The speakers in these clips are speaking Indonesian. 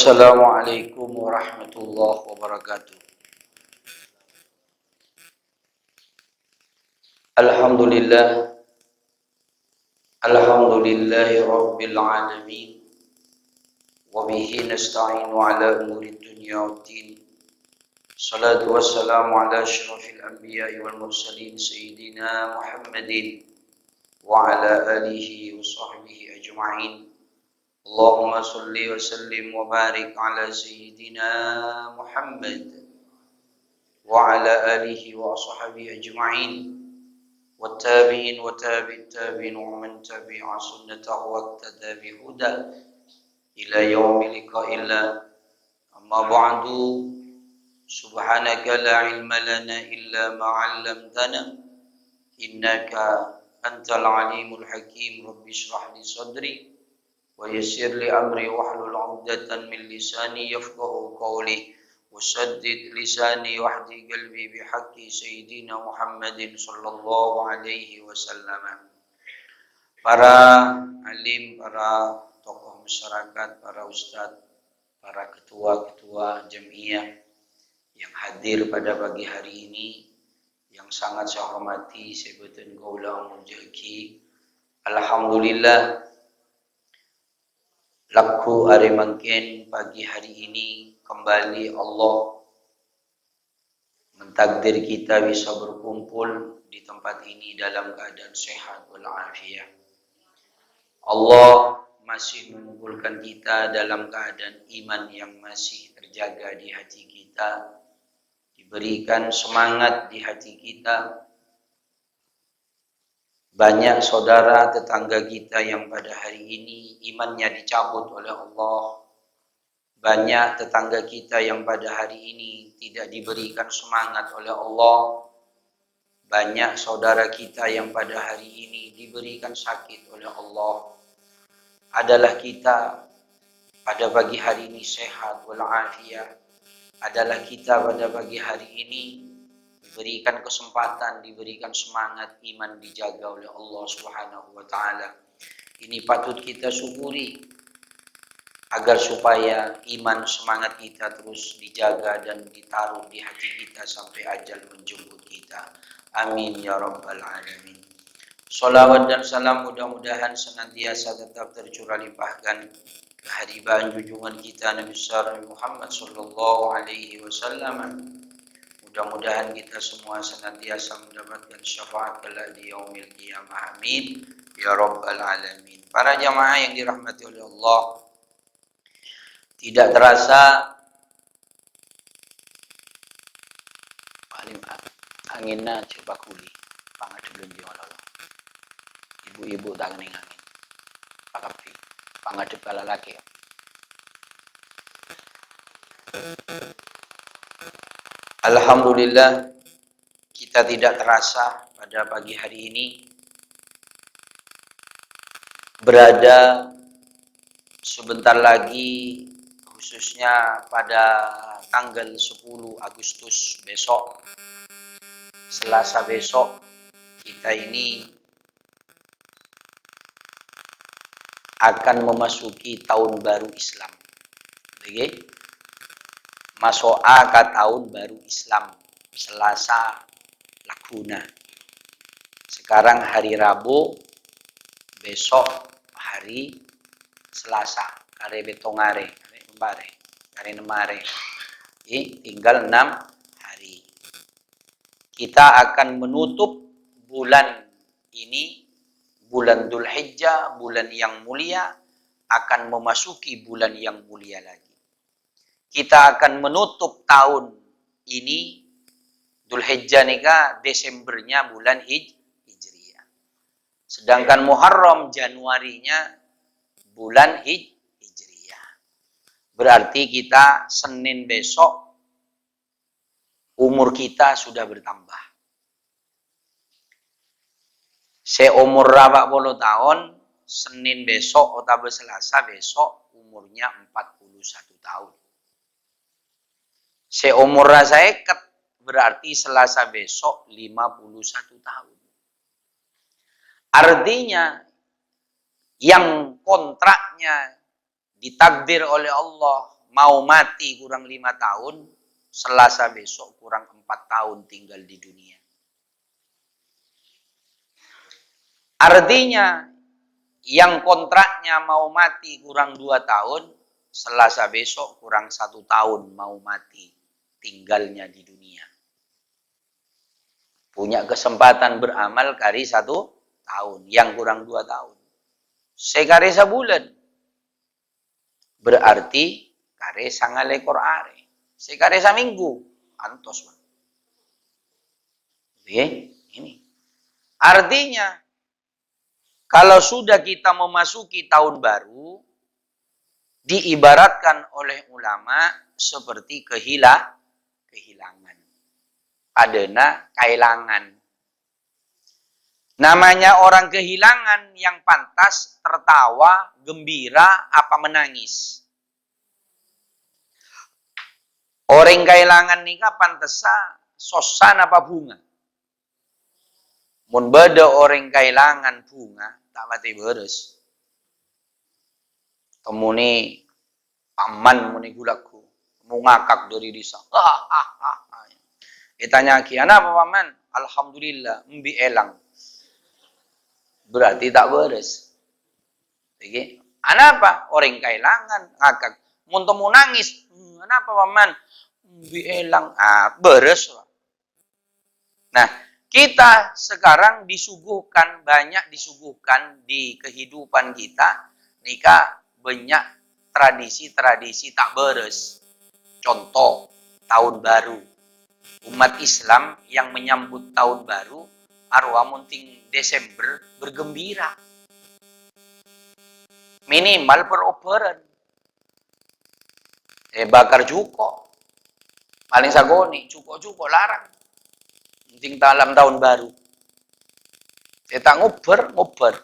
Assalamualaikum warahmatullahi wabarakatuh. Alhamdulillah, alhamdulillahi rabbil alamin. Wa bihi nasta'inu ala umuri dunya waddin. Salatu wassalamu ala asyrafil anbiya'i wal mursalin sayyidina Muhammadin wa ala alihi wa sahbihi ajma'in. Allahumma salli wa sallim wa barik ala sayyidina Muhammad wa ala alihi wa sahbihi ajma'in. والتابعين وتابع التابعين ومن تبع سنته واقتدى بهدى إلى يوم لقاء الله. أما بعد سبحانك لا علم لنا إلا ما علمتنا إنك أنت العليم الحكيم. رب اشرح لي صدري ويسر لي أمري واحلل عقدة من لساني يفقهوا قولي وسدد لساني واهدي قلبي بحق سيدنا Muhammad sallallahu alaihi wasallam. Para alim, para tokoh masyarakat, para ustadz, para ketua-ketua jamiah yang hadir pada pagi hari ini, yang sangat saya hormati, sebutan gaula mujaki. Alhamdulillah, laku are mangken pagi hari ini kembali Allah mentakdir kita bisa berkumpul di tempat ini dalam keadaan sehat walafiat. Allah masih mengumpulkan kita dalam keadaan iman yang masih terjaga di hati kita, diberikan semangat di hati kita. Banyak saudara tetangga kita yang pada hari ini imannya dicabut oleh Allah. Banyak tetangga kita yang pada hari ini tidak diberikan semangat oleh Allah. Banyak saudara kita yang pada hari ini diberikan sakit oleh Allah. Adalah kita pada pagi hari ini sehat walafiat. Adalah kita pada pagi hari ini diberikan kesempatan, diberikan semangat, iman dijaga oleh Allah Subhanahu wa taala. Ini patut kita syukuri agar supaya iman semangat kita terus dijaga dan ditaruh di hati kita sampai ajal menjemput kita. Amin ya rabbal alamin. Salawat dan salam mudah-mudahan senantiasa tetap tercurah limpahkan kehadiran junjungan kita Nabi besar Muhammad sallallahu alaihi wasallam. Mudah-mudahan kita semua senantiasa mendapatkan syafaat kelak di yaumil qiyamah. Amin ya rabbal alamin. Para jamaah yang dirahmati oleh Allah, tidak terasa paling anginna coba kuli pangat belum Allah. Ibu-ibu tak kening angin. Pakapi pangat kepala laki. Alhamdulillah, kita tidak terasa pada pagi hari ini berada sebentar lagi, khususnya pada tanggal 10 Agustus besok, Selasa besok, kita ini akan memasuki tahun baru Islam. Oke? Masuk ke tahun baru Islam, Selasa Laguna. Sekarang hari Rabu, besok hari Selasa, kare betongare, kare nemare. Tinggal 6 hari. Kita akan menutup bulan ini, bulan Dzulhijjah, bulan yang mulia, akan memasuki bulan yang mulia lagi. Kita akan menutup tahun ini, Dzulhijjah nika Desembernya bulan Hijriyah. Sedangkan Muharram Januarinya bulan Hijriyah. Berarti kita Senin besok umur kita sudah bertambah. Seumur 40 tahun, Senin besok atau Selasa besok umurnya 41 tahun. Seumur saya berarti Selasa besok 51 tahun. Artinya yang kontraknya ditakdir oleh Allah mau mati kurang 5 tahun, Selasa besok kurang 4 tahun tinggal di dunia. Artinya, yang kontraknya mau mati kurang 2 tahun, Selasa besok kurang 1 tahun mau mati tinggalnya di dunia. Punya kesempatan beramal kari 1 tahun, yang kurang 2 tahun. Sekare sebulan. Berarti kare sangal ekor are. Sekare seminggu. Antos. Oke, ini. Artinya, kalau sudah kita memasuki tahun baru, diibaratkan oleh ulama seperti kehilangan. Adena kehilangan. Namanya orang kehilangan yang pantas tertawa, gembira, apa menangis. Orang kehilangan nikah pantesa sosan apa bunga. Mun beda orang kehilangan bunga, tak mati beres. Temuni aman muni gulaku, mau ngakak dari desa. Ditanya kiana apa paman? Alhamdulillah, mbi elang. Berarti tak beres. Oke. Kenapa? Orang kehilangan ngakak. Mun temu nangis. Kenapa paman? Mbi elang. Beres. Nah, kita sekarang banyak disuguhkan di kehidupan kita. Nikah banyak tradisi-tradisi tak beres. Contoh, tahun baru. Umat Islam yang menyambut tahun baru, arwah munting Desember bergembira. Minimal peroperan. Bakar cuko. Paling sagoni, cuko larang. Munting dalam tahun baru. Kita ngober.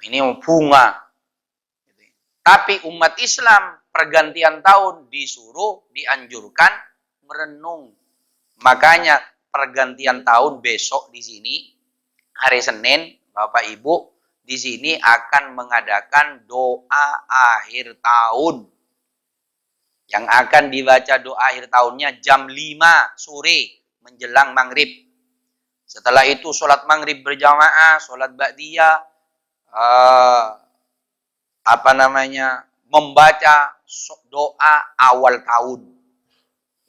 Ini bunga. Tapi umat Islam pergantian tahun dianjurkan merenung. Makanya pergantian tahun besok di sini hari Senin, Bapak Ibu di sini akan mengadakan doa akhir tahun. Yang akan dibaca doa akhir tahunnya jam 5 sore menjelang maghrib. Setelah itu sholat maghrib berjamaah, sholat ba'diyah, membaca doa awal tahun.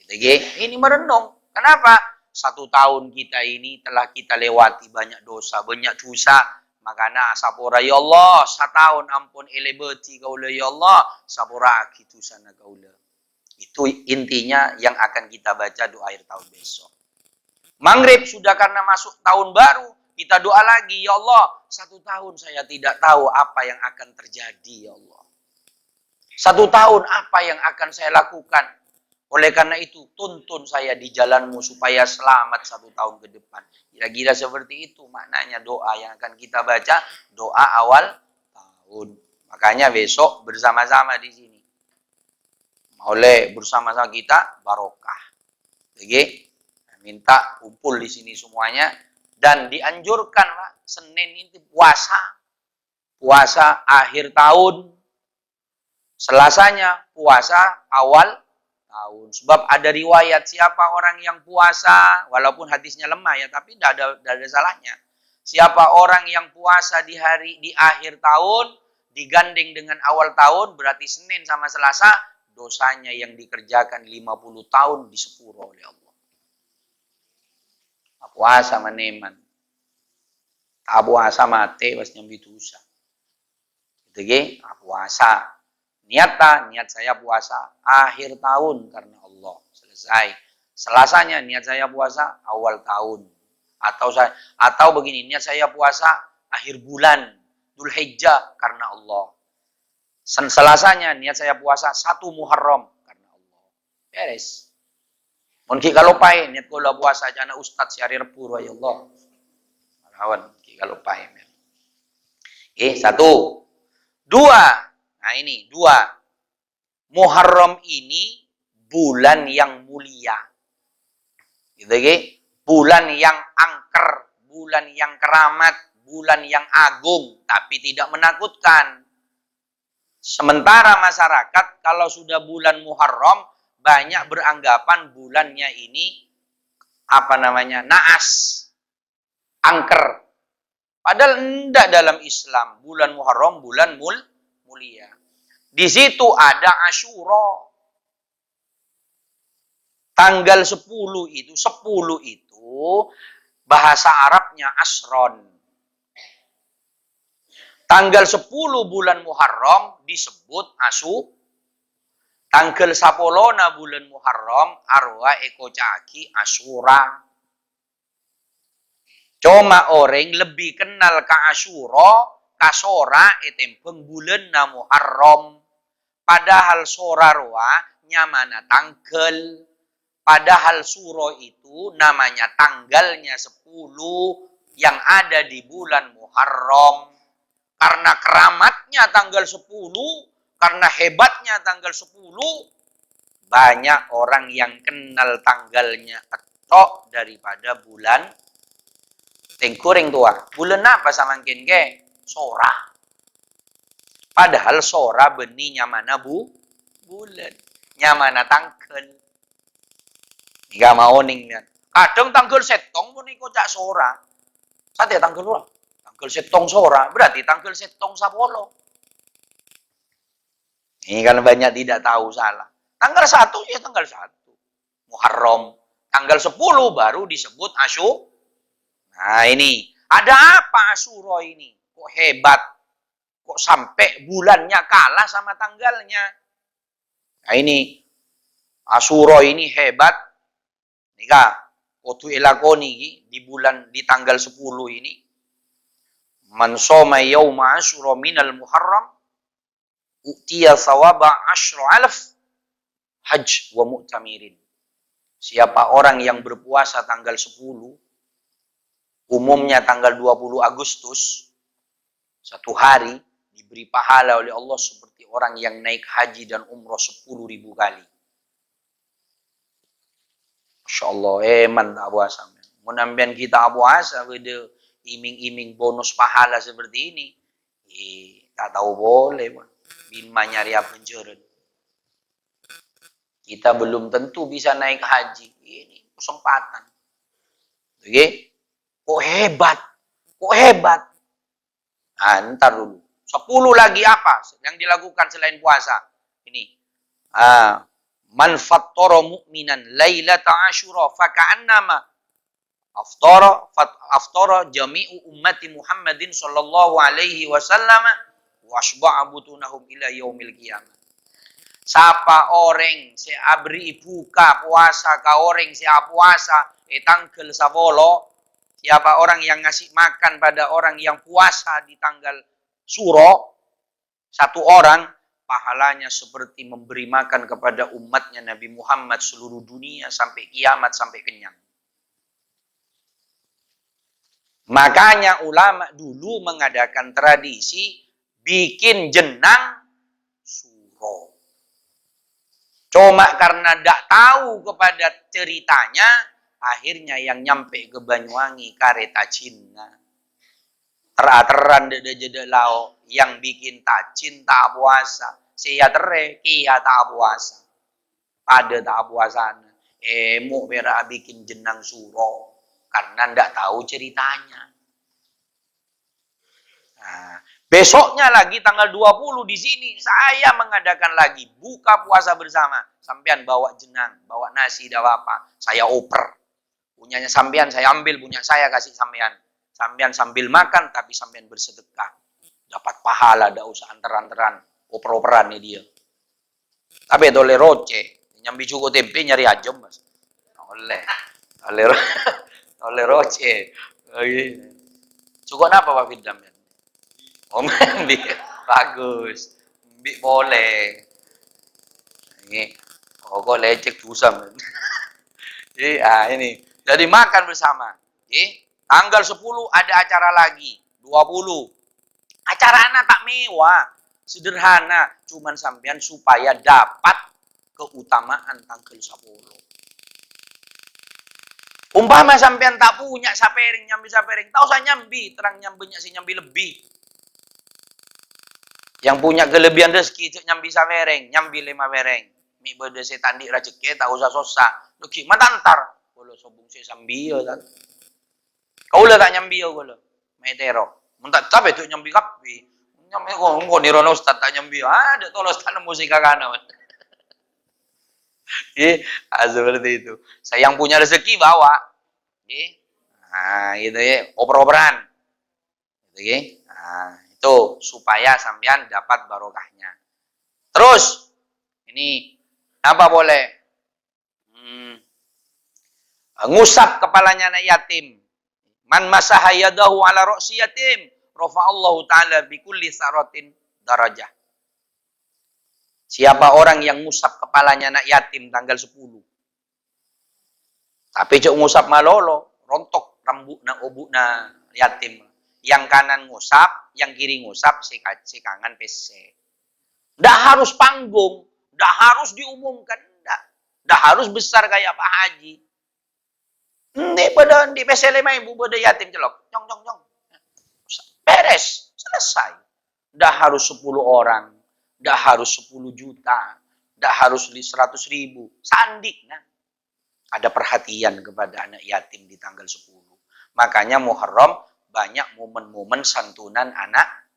Ini merenung. Kenapa? 1 tahun kita ini telah kita lewati banyak dosa, banyak dosa. Makanya sapora ya Allah, 1 tahun ampun elebeti kaula ya Allah, sapora gitu sana kaula. Itu intinya yang akan kita baca doa akhir tahun besok. Maghrib sudah karena masuk tahun baru, kita doa lagi, ya Allah, 1 tahun saya tidak tahu apa yang akan terjadi, ya Allah. 1 tahun apa yang akan saya lakukan. Oleh karena itu, tuntun saya di jalanmu supaya selamat 1 tahun ke depan. Kira-kira seperti itu maknanya doa yang akan kita baca, doa awal tahun. Makanya besok bersama-sama di sini. Oleh bersama-sama kita barokah. Oke? Minta kumpul di sini semuanya. Dan dianjurkan Senin ini puasa. Puasa akhir tahun. Selasanya puasa awal tahun. Sebab ada riwayat siapa orang yang puasa, walaupun hadisnya lemah ya, tapi tidak ada salahnya. Siapa orang yang puasa di akhir tahun, digandeng dengan awal tahun, berarti Senin sama Selasa, dosanya yang dikerjakan 50 tahun disepuro oleh Allah. Puasa meneman. Tak puasa mati, pas nyambi dosa. Gitu puasa. Niat saya puasa akhir tahun karena Allah. Selesai. Selasanya niat saya puasa awal tahun. Atau begini, niat saya puasa akhir bulan Dzulhijjah karena Allah. Selasanya niat saya puasa 1 Muharram karena Allah. Beres. Mungkin kalau pai niat kula puasa jana ustaz si hari Rebu ya Allah. Lawan kalau pai. 1. 2. Nah ini 2. Muharram ini bulan yang mulia. Gitu bulan yang angker, bulan yang keramat, bulan yang agung tapi tidak menakutkan. Sementara masyarakat kalau sudah bulan Muharram banyak beranggapan bulannya ini naas, angker. Padahal tidak dalam Islam. Bulan Muharram bulan mulia. Di situ ada Asyura. Tanggal 10 itu bahasa Arabnya Asron. Tanggal 10 bulan Muharram disebut tanggal 10 bulan Muharram arwah eko caki Asyura. Cuma orang lebih kenal ke Asyura, kasora etempeng bulan na Muharram. Padahal sora roa nyamana tanggal. Padahal suro itu namanya tanggalnya 10 yang ada di bulan Muharram. Karena keramatnya tanggal 10, karena hebatnya tanggal 10, banyak orang yang kenal tanggalnya ketok daripada bulan tengkuring tua. Bulan apa samangkin ke? Sora. Padahal sora benihnya mana bulan. Nyamana tanggal. Gak mau ningnya. Kadang tanggal setong pun ikut cak sora. Sate tanggal berapa? Tanggal setong sora. Berarti tanggal setong sapolo. Ini kan banyak tidak tahu salah. Tanggal 1 ya tanggal 1. Muharram. Tanggal 10 baru disebut Asyura. Nah ini. Ada apa Asyura ini? Kok hebat? Kok sampai bulannya kalah sama tanggalnya? Nah ini. Asyura ini hebat. Nika, kudu elakoni di tanggal 10 ini. Man shoma yauma Asyura minal Muharram utiya thawaba 10,000 hajj wa mu'tamirin. Siapa orang yang berpuasa tanggal 10, umumnya tanggal 20 Agustus, satu hari diberi pahala oleh Allah seperti orang yang naik haji dan umroh 10.000 kali. Masya Allah, eman tak puasa. Menambihan kita puasa, ada iming-iming bonus pahala seperti ini. Tak tahu boleh. Bima nyari apa penjeret. Kita belum tentu bisa naik haji. Ini kesempatan. Oke? Kok hebat? Kok hebat? Nah, ntar dulu. 10 lagi apa yang dilakukan selain puasa? Ini. Man fattara mu'minan lailata Asyura faka'annama aftara jami'u ummati Muhammadin sallallahu alaihi wasallam wa asba'a butunahum ila yaumil qiyamah. Sapa orang si abri buka puasa ka orang si puasa tanggal 10, siapa orang yang ngasih makan pada orang yang puasa di tanggal suro, satu orang pahalanya seperti memberi makan kepada umatnya Nabi Muhammad seluruh dunia sampai kiamat, sampai kenyang. Makanya ulama dulu mengadakan tradisi bikin jenang suro. Cuma karena tidak tahu kepada ceritanya, akhirnya yang nyampe ke Banyuwangi kareta Cina. Teran dede lao yang bikin tacin tak puasa. Saya tere kia tak puasa. Ada tak puasanya. Mau berak bikin jenang suro karena ndak tahu ceritanya. Nah, besoknya lagi tanggal 20 di sini saya mengadakan lagi buka puasa bersama. Sampean bawa jenang, bawa nasi, bawa apa? Saya oper. Punyanya sampean saya ambil, punya saya kasih sampean. Sampean sambil makan, tapi sampean bersedekah. Dapat pahala, tidak usah antar-antaran. Oper-operan nih dia. Tapi oleh roce. Nyambi cukup tempe, nyari ajem, mas. Oleh roce. Cukup apa Pak Firdam? Oh, mandi. Bagus. Mbik boleh. Ini. Kok lecek susah. Ini. Jadi makan bersama. Tanggal 10 ada acara lagi. 20. Acara anak tak mewah. Sederhana. Cuman sampean supaya dapat keutamaan tanggal 10. Umpama sampean tak punya sapering, nyambi sapering. Tahu saya nyambi. Terang nyambinya si nyambi lebih. Yang punya kelebihan rezeki itu nyambi sawereng, nyambi 5 wereng. Mi bede setan di rezeki tak usah susah. Lu gimana antar? Kalau sobung se sambio kan. Kau lah tak nyambi kau lah. Metero. Mentak tapi tu nyambi kapi. Nyambi kau ni rono ustaz tak nyambi. Ada tolong ustaz musik kana. Seperti itu. Saya yang punya rezeki bawa. Nah, gitu ya. Oper-operan. Gitu ya. Nah, itu supaya sampean dapat barokahnya. Terus ini apa boleh? Ngusap kepalanya anak yatim. Man masaha yadahu ala ra'si yatim, rafa'allahu ta'ala bikulli saratin darajah. Siapa orang yang ngusap kepalanya anak yatim tanggal 10. Tapi cok ngusap malolo, rontok rambutna obukna yatim. Yang kanan ngusap, yang kiri ngusap, si kangen pese. Nggak harus panggung, nggak harus diumumkan, nggak harus besar kayak Pak Haji. Hindi pada di pesele may ibu pada yatim celok. Nyong nyong nyong. Beres, selesai. Nggak harus 10 orang, nggak harus 10 juta, nggak harus 100.000. Sandi, nah. Ada perhatian kepada anak yatim di tanggal 10. Makanya Muharram banyak momen-momen santunan anak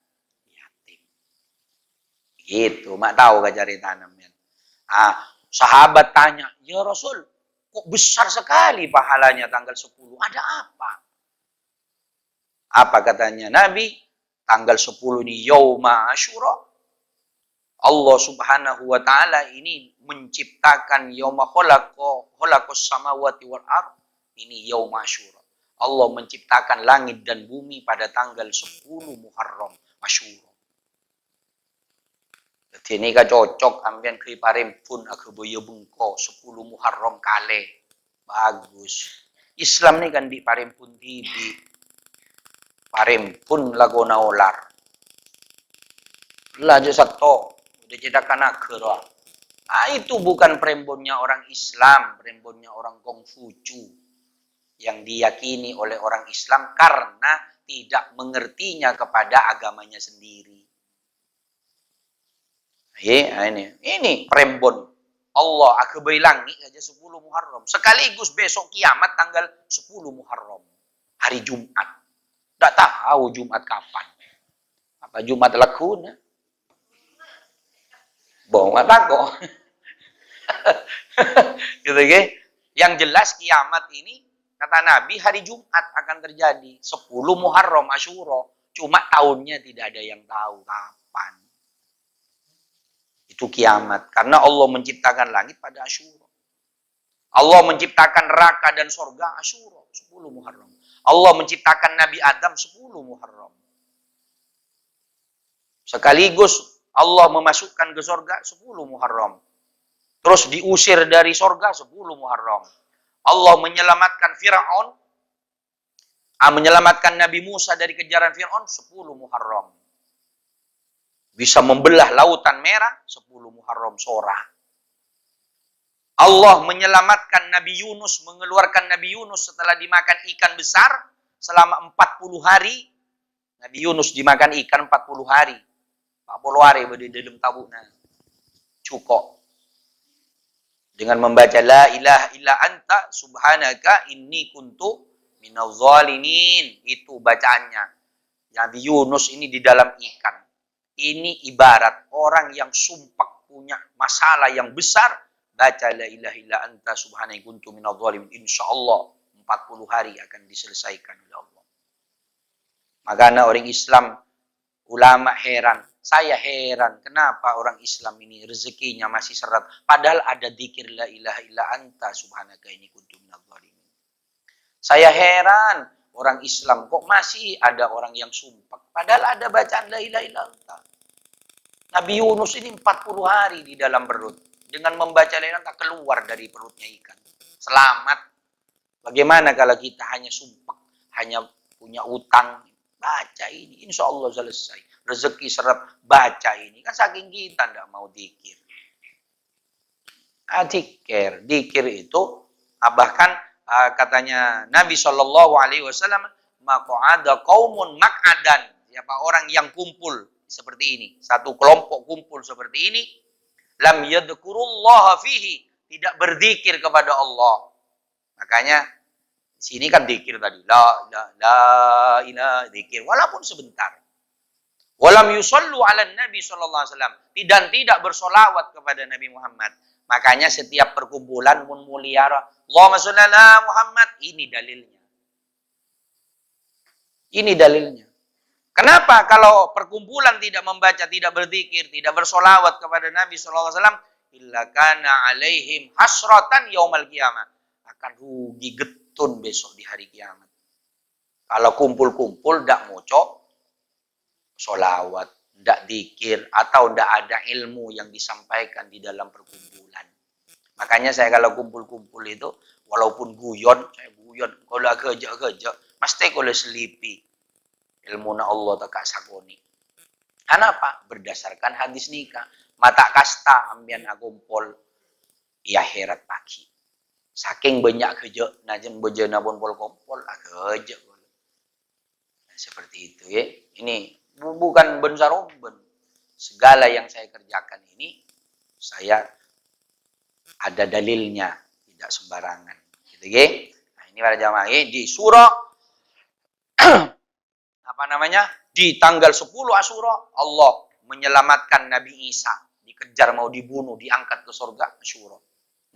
yatim. Gitu, mak tahu gak cari tanamnya. Sahabat tanya, ya Rasul, kok besar sekali pahalanya tanggal 10? Ada apa? Apa katanya Nabi? Tanggal 10 ini Yauma Asyura. Allah Subhanahu wa taala ini menciptakan yauma khalaqas samawati wal ard. Ini Yauma Asyura. Allah menciptakan langit dan bumi pada tanggal 10 Muharram Asyura. Jadi ini kan cocok ambian kri pun aku boyo bengko 10 Muharram kale. Bagus. Islam ini kan di pun tibi. Pun lagona olar. Laju satu. Udah cedakan akhirah. Itu bukan prembonnya orang Islam. Prembonnya orang Kongfucu. Yang diyakini oleh orang Islam karena tidak mengertinya kepada agamanya sendiri. Ini prembon Allah akbar langit saja 10 Muharram. Sekaligus besok kiamat tanggal 10 Muharram. Hari Jumat. Tak tahu Jumat kapan. Apa Jumat lakuna? Bohong kok. Gitu kan? Yang jelas kiamat ini kata Nabi hari Jumat akan terjadi 10 Muharram Asyura. Cuma tahunnya tidak ada yang tahu kapan. Itu kiamat. Karena Allah menciptakan langit pada Asyura. Allah menciptakan neraka dan sorga Asyura. 10 Muharram. Allah menciptakan Nabi Adam 10 Muharram. Sekaligus Allah memasukkan ke sorga 10 Muharram. Terus diusir dari sorga 10 Muharram. Allah menyelamatkan Fir'aun. Menyelamatkan Nabi Musa dari kejaran Fir'aun 10 Muharram. Bisa membelah lautan merah 10 Muharram sora. Allah menyelamatkan Nabi Yunus, mengeluarkan Nabi Yunus setelah dimakan ikan besar selama 40 hari. Nabi Yunus dimakan ikan 40 hari. 40 hari di dalam tabuknya. Cukup. Dengan membaca la ilaha illa anta subhanaka inni kuntu minadz zalimin. Itu bacaannya. Nabi Yunus ini di dalam ikan. Ini ibarat orang yang sumpah punya masalah yang besar. Baca la ilaha illa anta subhanaka kuntu minadz zalimin. InsyaAllah 40 hari akan diselesaikan oleh Allah. Makanya orang Islam, ulama heran. Saya heran, kenapa orang Islam ini rezekinya masih seret. Padahal ada dzikir la ilaha illa anta subhanaka inni kuntu minadz zalimin. Saya heran, orang Islam kok masih ada orang yang sumpah. Padahal ada bacaan la ilaha illa anta. Nabi Yunus ini 40 hari di dalam perut. Dengan membaca la ilaha illa anta keluar dari perutnya ikan. Selamat. Bagaimana kalau kita hanya sumpah, hanya punya utang, baca ini, insya Allah selesai. Rezeki seret, baca ini. Kan saking kita tidak mau dikir. Dikir itu, bahkan katanya Nabi SAW, maq'ada qaumun maq'adan. Siapa orang yang kumpul, seperti ini, satu kelompok kumpul seperti ini, lam yadhkurullaha fihi, tidak berzikir kepada Allah. Makanya sini kan zikir tadi, la ilaha zikir, walaupun sebentar. Walam yusallu ala Nabi sallallahu alaihi wasallam, tidak bersolawat kepada Nabi Muhammad. Makanya setiap perkumpulan mun muliara, Allahumma shalli ala Muhammad, ini dalilnya. Ini dalilnya. Kenapa kalau perkumpulan tidak membaca, tidak berzikir, tidak bersolawat kepada Nabi sallallahu alaihi wasallam, illa kana alaihim hasratan yaumal qiyamah, akan rugi getun besok di hari kiamat. Kalau kumpul-kumpul ndak moco solawat, ndak dikir, atau ndak ada ilmu yang disampaikan di dalam perkumpulan. Makanya saya kalau kumpul-kumpul itu, walaupun guyon, saya guyon, kalau kerja, mesti kalau selipi. Ilmu na Allah tak sakoni. Kenapa? Berdasarkan hadis nikah. Mata kasta ambian agumpol, ya herat pagi. Saking banyak kerja, najen bojana pun pol kompol, kerja. Nah, seperti itu ya. Ini bukan bensaromben. Segala yang saya kerjakan ini, saya ada dalilnya, tidak sembarangan. Gitu ya. Nah, ini para jamaah di surah di tanggal 10 Asyura, Allah menyelamatkan Nabi Isa, dikejar mau dibunuh, diangkat ke surga, Asyura.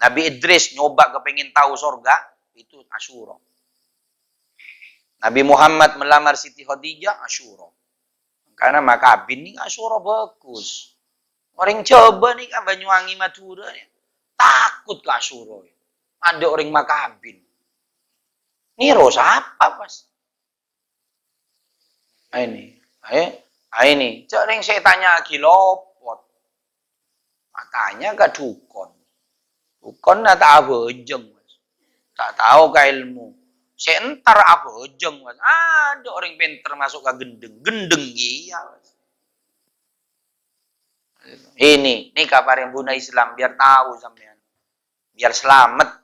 Nabi Idris nyoba kepengin tahu surga, itu Asyura. Nabi Muhammad melamar Siti Khadijah, Asyura. Karena Makabin ini Asyura bagus. Orang coba nih kan Banyuwangi Madura, takut ke Asyura. Ada orang Makabin. Niro siapa pas? Ini. Sering saya tanya lagi lopot. Makanya ke dukon. Dukon tak abejeng, Mas. Tak tahu ke ilmu. Saya entar abejeng, Mas. Ada orang pinter masuk ke gendeng. Gendeng iya, Mas. Ini kabar yang buna Islam biar tahu sampean. Biar selamat.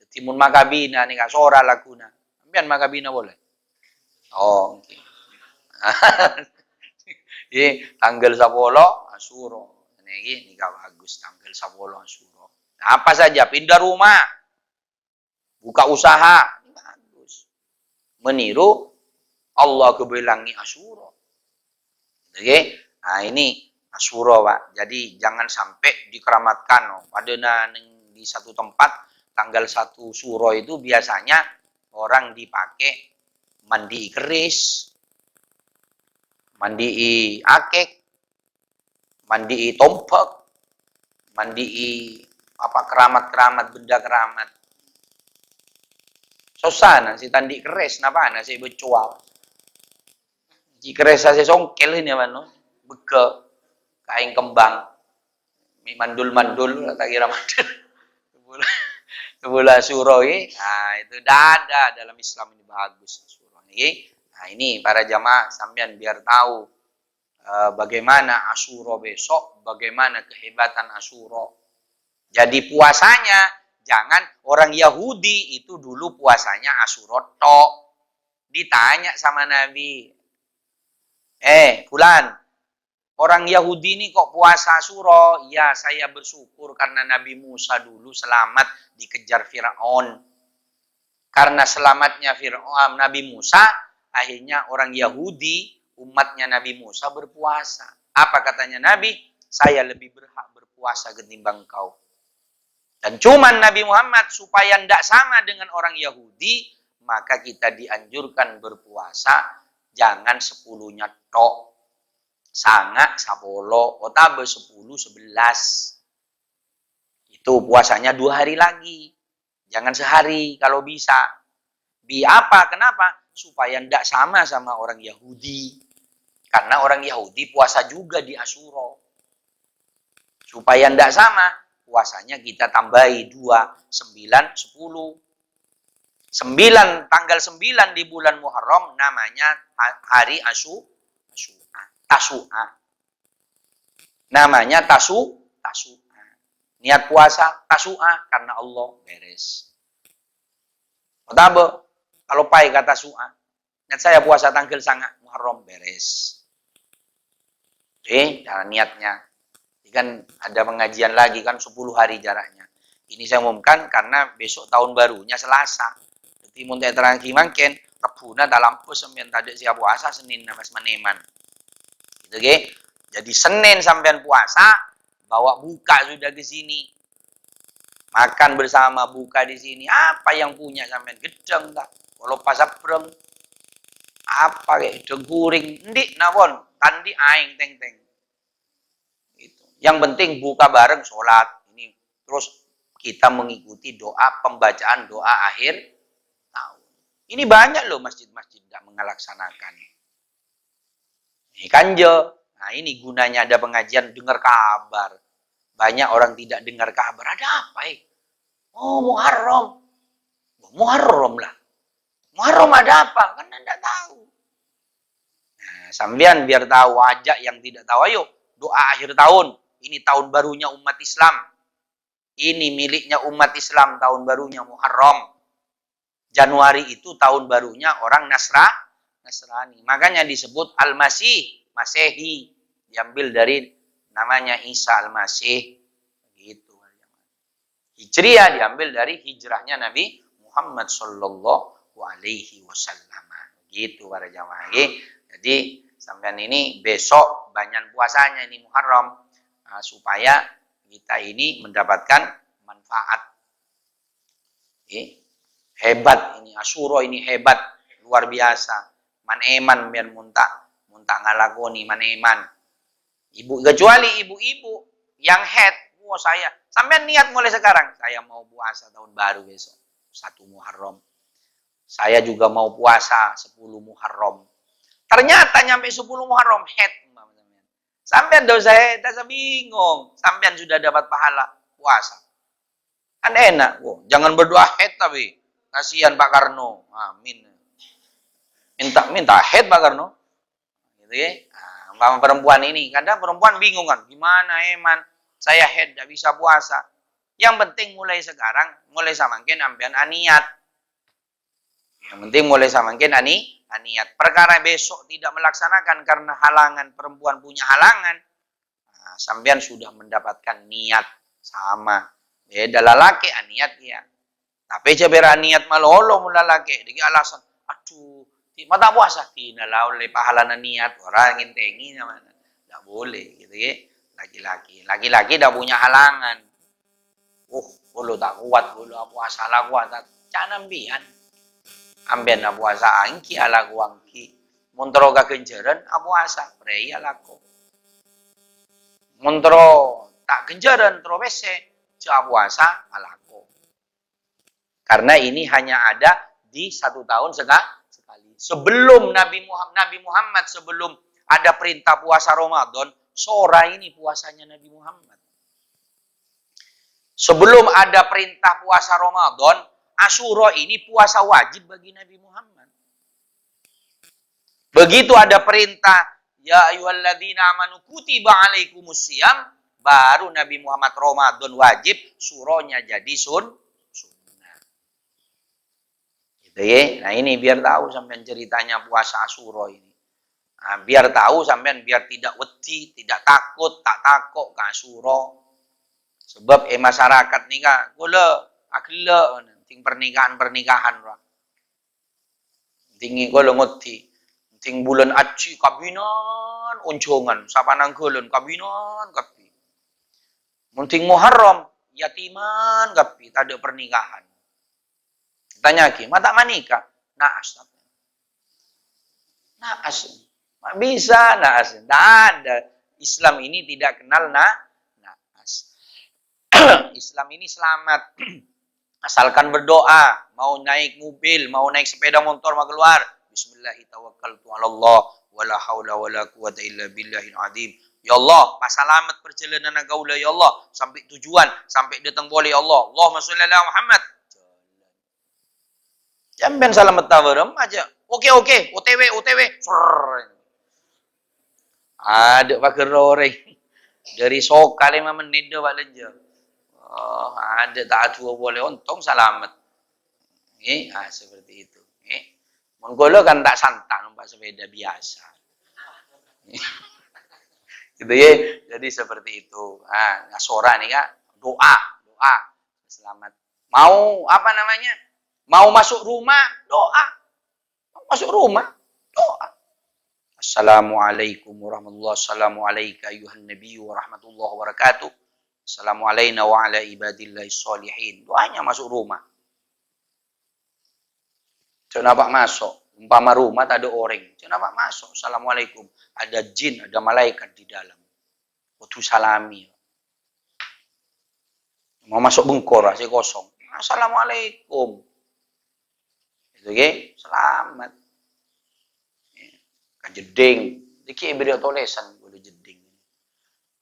Timun Makabina nih kak sora laguna. Sampean Makabina boleh? Oh, okay. Tanggal 10 Asyura. Ini bagus tanggal 10 Asyura. Nah, apa saja pindah rumah, buka usaha, ini bagus. Meniru Allah kebelangi Asyura. Oke. Nah, ini Asyura, Pak. Jadi jangan sampai dikeramatkan pada di satu tempat tanggal 1 Syuro itu biasanya orang dipakai mandi keris, mandi akek, mandi tompek, mandi keramat-keramat, benda keramat. Susah si tandi keris, napa si becual. Di keris saya songkel ini apa beke, kain kembang, mandul-mandul, tak kira mandul. Sebulan suroi, nah itu ada dalam Islam ini bagus suroi. Nah ini para jamaah sampean biar tahu bagaimana Asyura besok, bagaimana kehebatan Asyura. Jadi puasanya jangan orang Yahudi itu dulu puasanya Asyura tok. Ditanya sama Nabi, Fulan, orang Yahudi ini kok puasa Asyura? Ya, saya bersyukur karena Nabi Musa dulu selamat dikejar Fir'aun. Karena selamatnya Fir'aun, Nabi Musa, akhirnya orang Yahudi, umatnya Nabi Musa berpuasa. Apa katanya Nabi? Saya lebih berhak berpuasa ketimbang kau. Dan cuman Nabi Muhammad supaya tidak sama dengan orang Yahudi, maka kita dianjurkan berpuasa, jangan 10-nya tok. Sanga, sapolo, otabe 10, 11. Itu puasanya 2 hari lagi. Jangan sehari kalau bisa. Apa? Kenapa? Supaya tidak sama orang Yahudi. Karena orang Yahudi puasa juga di Asyura. Supaya tidak sama, puasanya kita tambahi 2, 9, 10. 9, tanggal 9 di bulan Muharram namanya hari Tasu'a. Namanya Tasu'a. Niat puasa Tasu'a karena Allah beres. Otabe, kalau pai kata Tasu'a. Niat saya puasa tanggal 9 Muharram beres. Cara niatnya. Ini kan ada pengajian lagi kan 10 hari jaraknya. Ini saya umumkan karena besok tahun barunya Selasa. Jadi mun terang mangken Rebuna dalam pus sampean tadi siap puasa Senin mas meneman. Gitu ge. Jadi Senin sampean puasa, bawa buka sudah ke sini. Makan bersama buka di sini. Apa yang punya sampean gedeng tak? Kalau pasabreng apa kayak dengkuring ndik nawon tandi aing teng-teng. Itu. Yang penting buka bareng sholat. Ini terus kita mengikuti doa pembacaan doa akhir tahun. Ini banyak loh masjid-masjid tidak melaksanakan. Ini kanjo. Nah ini gunanya ada pengajian dengar kabar. Banyak orang tidak dengar kabar. Ada apa Oh Muharram. Muharram lah. Muharram ada apa? Kan anda tahu. Nah, sambian biar tahu ajak yang tidak tahu. Ayo doa akhir tahun. Ini tahun barunya umat Islam. Ini miliknya umat Islam tahun barunya Muharram. Januari itu tahun barunya orang Nasrani. Makanya disebut Al-Masih, Masehi. Diambil dari namanya Isa Al-Masih. Gitu. Hijriah diambil dari hijrahnya Nabi Muhammad Sallallahu Alaihi Wasallam. Gitu para jamaah. Jadi sampean ini besok banyak puasanya ini Muharram. Supaya kita ini mendapatkan manfaat. Hebat ini Asyura ini hebat luar biasa. Man eman biar muntah ngalakoni man eman. Ibu kecuali ibu-ibu yang head, saya sampai niat mulai sekarang saya mau puasa tahun baru besok 1 Muharram. Saya juga mau puasa 10 Muharram. Ternyata nyampe 10 Muharram head. Sampean dosa saya bingung. Sampean sudah dapat pahala puasa. Kan enak. Jangan berdoa head tapi. Kasihan Pak Karno. Amin. Minta head Pak Karno. Gitu ya. Nah, perempuan ini. Kadang perempuan bingung kan. Gimana eman. Saya head tidak bisa puasa. Yang penting mulai sekarang. Mulai samangkin ambian aniat. Yang penting mulai samangkin aniat. Perkara besok tidak melaksanakan karena halangan. Perempuan punya halangan. Nah, sampean sudah mendapatkan niat. Sama. Beda lalaki aniat ya. Tapi jabera niat malolo mula laki. Dengan alasan. Aduh. Mata puasa. Tidak oleh pahala niat. Orang ngintengi. Tidak boleh. Gitu ya. Laki-laki tidak punya halangan. Bolo tak kuat. Bolo puasa lah kuat. Jangan ambian. Ambian na puasa angki ala guangki. Muntro ka kenjaran puasa prei ala ko. Muntro tak kenjaran terobese ja puasa ala ko. Karena ini hanya ada di 1 tahun sekali. Sebelum Nabi Muhammad sebelum ada perintah puasa Ramadan, sora ini puasanya Nabi Muhammad. Sebelum ada perintah puasa Ramadan, Asyura ini puasa wajib bagi Nabi Muhammad. Begitu ada perintah, ya ayyuhalladzina amanu kutiba alaikumusiyam, baru Nabi Muhammad Ramadan wajib, suronya jadi sunnah. Gitu ya. Nah ini biar tahu sampean ceritanya puasa Asyura ini. Nah, biar tahu sampean biar tidak wedi, tidak takut, tak takut ke Asyura. Sebab masyarakat nih kak, gula, akila, ting pernikahan ra. Tinggi kalau ngoti. Ting bulan aci kabinan uncongan, sapa nang golon kabinan kapi. Munting Muharram yatiman kapi, tak ada pernikahan. Tanya lagi, mata manika? Naas. Naas. Tak bisa naas. Tak ada. Islam ini tidak kenal naas. Islam ini selamat. Asalkan berdoa, mau naik mobil, mau naik sepeda motor mau keluar. Bismillahirrahmanirrahim. Wala haula wala quwata illa billahil azim. Ya Allah, pasalamat perjalanan gaula ya Allah sampai tujuan, sampai datang boleh ya Allah. Allahumma sholli ala Muhammad. Jamben salamet tawaram aja. Oke, OTW. Ada pakai roreng. Dari soka 5 menit dah Pak Lenja. Oh, ada tak dua boleh untung selamat. Seperti itu. Mongolo kan tak santai numpak sepeda biasa. Gitu ya. Jadi seperti itu. Nah, ngasora nih Kak, doa selamat. Mau apa namanya? Mau masuk rumah, doa. Mau masuk rumah, doa. Assalamualaikum warahmatullahi wabarakatuh. Assalamualaikum ayuhan nabi warahmatullahi wabarakatuh. Assalamualaikum wa ala ibadillahi sholihin. Doanya masuk rumah. Kenapa masuk? Umpama rumah tak ada orang. Kenapa masuk? Assalamualaikum. Ada jin, ada malaikat di dalam. Waktu salami. Mau masuk bengkor, masih kosong. Assalamualaikum. Itu ya, selamat. Jeding. Diki beri tulisan boleh jeding.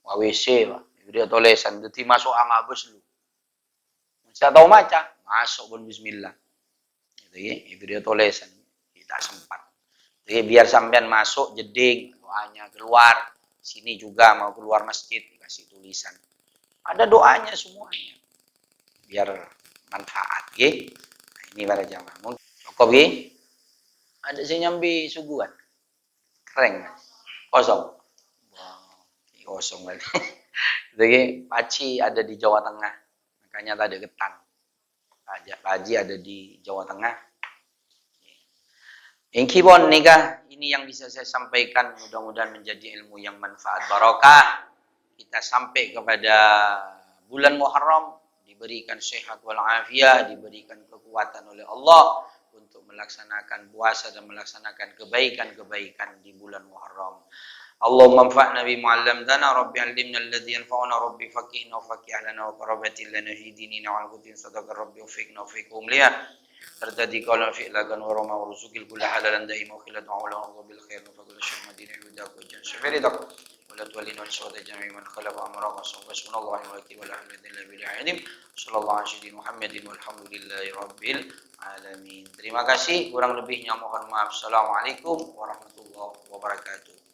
WC lah. Beri tulisan. Jadi masuk angabus lu. Saya tahu maca. Masuk pun bismillah. Itu ya, beri tulisan. Tidak sempat. Jadi biar sampean masuk jeding. Doanya keluar. Sini juga mau keluar masjid. Dikasih tulisan. Ada doanya semuanya. Biar manfaat. Ya. Nah, ini para jamaah. Mungkin cukup ya. Ada sih nyambi suguhan. Keren. Kosong. Wow. Kosong lagi. Jadi Paci ada di Jawa Tengah. Makanya tadi ketan. Paji ada di Jawa Tengah. Ingkibon nikah. Ini yang bisa saya sampaikan. Mudah-mudahan menjadi ilmu yang manfaat barokah. Kita sampai kepada bulan Muharram. Diberikan sehat walafiat. Diberikan kekuatan oleh Allah. Untuk melaksanakan puasa dan melaksanakan kebaikan-kebaikan di bulan Muharram. Allahumma anfa'na bima 'allamtana rabbi 'allimna alladhi yanfa'una rabbi faqihna wa faqih lana wa qarabatil lana fi dinina wa 'alqutin sadaqa rabbi wafiqna wa fiqhum liya tertadi qala fi'lagan wa rama warzuqil kulla halalan daima wa khilatu wa bil khair wa fadl syahmadina hudak wa jan syafiridak wa la tuwallina wa sawata jami'an man khalaqa amra wa subhanallahi wa la ilaha illa billah sallallahu alaihi Muhammadin walhamdulillahi rabbil alamin. Terima kasih, kurang lebihnya mohon maaf. Assalamualaikum warahmatullahi wabarakatuh.